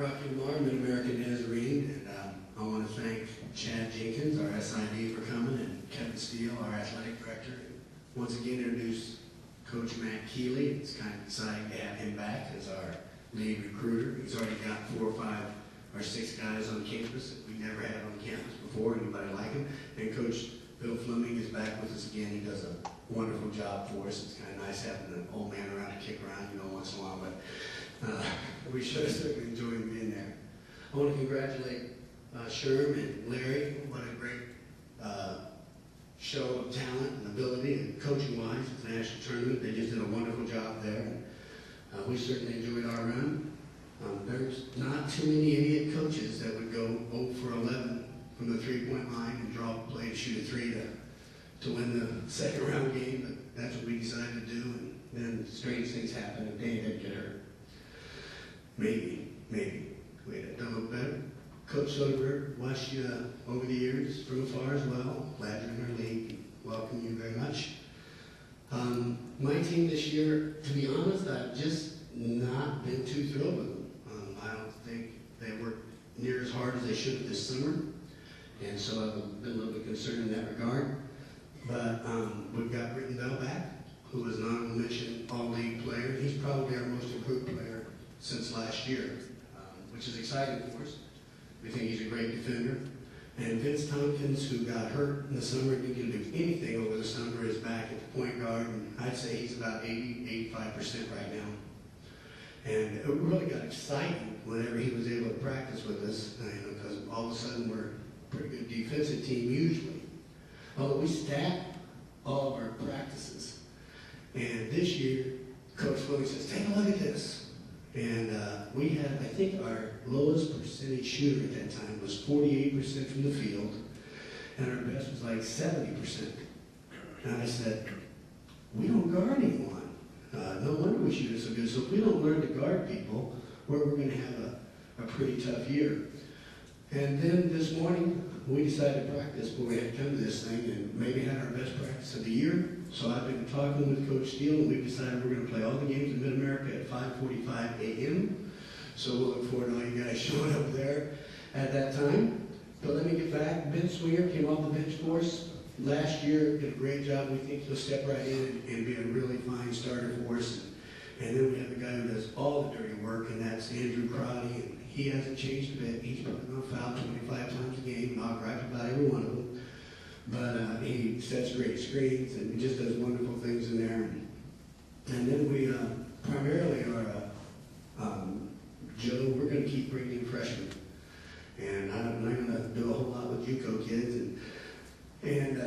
Rocky Lamar, Mid-American Nazarene, and I want to thank Chad Jenkins, our SID, for coming, and Kevin Steele, our athletic director. Once again, introduce Coach Matt Keeley. It's kind of exciting to have him back as our lead recruiter. He's already got 4 or 5 or 6 guys on campus that we never had on campus before, anybody like him. And Coach Bill Fleming is back with us again. He does a wonderful job for us. It's kind of nice having an old man around to kick around, once in a while, but we should have certainly enjoyed him being there. I want to congratulate Sherm and Larry. What a great show of talent and ability, and coaching-wise at the national tournament. They just did a wonderful job there. We certainly enjoyed our run. There's not too many idiot coaches that would go 0 for 11 from the three-point line and draw a play and shoot a 3 to win the second round game, but that's what we decided to do, and then strange things happen and Dave didn't get hurt. Maybe. We'd have done a little better. Coach Soderberg, watched you over the years from afar as well. Glad you're in our league. Welcome you very much. My team this year, to be honest, I've just not been too thrilled with them. I don't think they worked near as hard as they should have this summer, and so I've been a little bit concerned in that regard. But we've got Britton Bell back, who was an honorable mention all-league player. He's probably our most improved player since last year, which is exciting for us. We think he's a great defender. And Vince Tompkins, who got hurt in the summer, didn't get to do anything over the summer, is back at the point guard, and I'd say he's about 80-85% right now. And it really got exciting whenever he was able to practice with us, because all of a sudden we're a pretty good defensive team usually. Although we stack all of our practices. And this year, Coach Fleming says, take a look at this. And we had, I think our lowest percentage shooter at that time was 48% from the field, and our best was like 70%. And I said, we don't guard anyone. No wonder we shoot it so good. So if we don't learn to guard people, we're going to have a pretty tough year. And then this morning, we decided to practice, but we had to come to this thing and maybe had our best practice of the year. So I've been talking with Coach Steele, and we've decided we're going to play all the games in Mid-America at 5:45 a.m. So we'll look forward to all you guys showing up there at that time. But let me get back. Ben Swinger came off the bench for us last year, did a great job. We think he'll step right in and be a really fine starter for us. And then we have the guy who does all the dirty work, and that's Andrew Crotty. And he hasn't changed a bit. He's probably going to foul 25 times a game, knock right about every one of them. But he sets great screens and just does wonderful things in there. And then we primarily are, Joe, we're going to keep bringing in freshmen. And I'm not going to do a whole lot with JUCO kids. And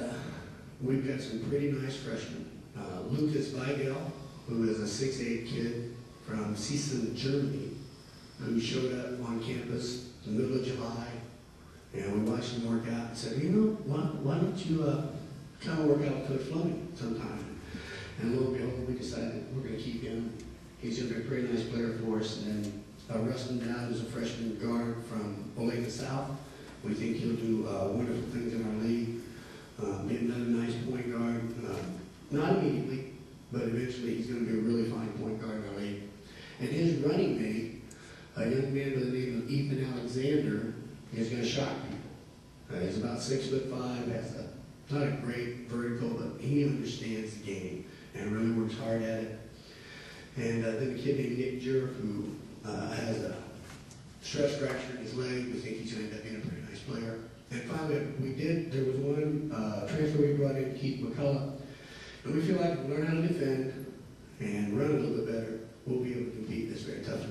we've got some pretty nice freshmen. Lucas Weigel, who is a 6'8" kid from Preseason, Germany, who showed up on campus in the middle of July. And we watched him work out and said, why don't you come and work out with Coach Fleming sometime? And lo and behold, we decided we're going to keep him. He's going to be a pretty nice player for us. And then Rustin Dowd is a freshman guard from Olathe South. We think he'll do wonderful things in our league. Get another nice point guard. Not immediately, but eventually he's going to be a really fine point guard in our league. And his running mate, a young man by the name of Ethan Alexander, is going to shock people. He's about 6'5", has not a great vertical, but he understands the game and really works hard at it. And then a kid named Nick Jurf, who has a stress fracture in his leg. We think he's going to end up being a pretty nice player. And finally, there was one transfer we brought in, Keith McCullough. And we feel like if we learn how to defend and run a little bit better, we'll be able to compete in this very tough